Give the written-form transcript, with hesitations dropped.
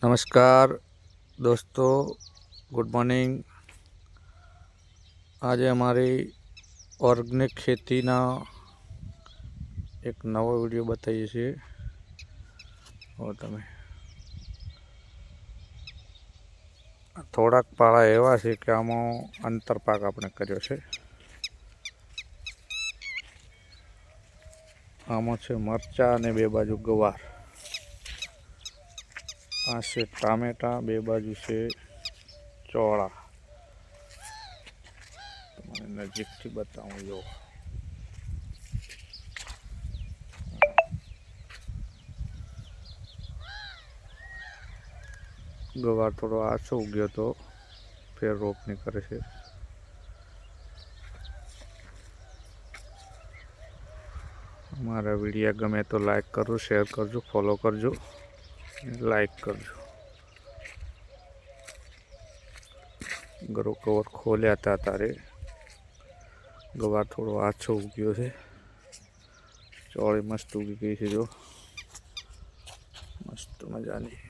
नमस्कार दोस्तों, good morning. आज हमारी ऑर्गेनिक खेती ना एक नવો विडियो बताइए छे। और तमे थोड़ाक पाड़ा एवा छे कि आमां अंतरपाक आपणे कर्यो छे। आमां छे मरचा अने बे बाजू गवार। आ छे टामेटा, बे बाजू छे चोळा। तमने नजीकथी बताऊं जो। गवार थोड़ो आछो उग्यो तो फेर रोपनी करे छे। हमारा वीडियो गमे तो लाइक करजो, शेयर करजो, फॉलो करजो, लाइक करजो। गरो कवर खोल्या था तारे गवार थोड़ो आछो उग्यो छे। चोળી मस्त उगी गई है जो मस्त मजानी।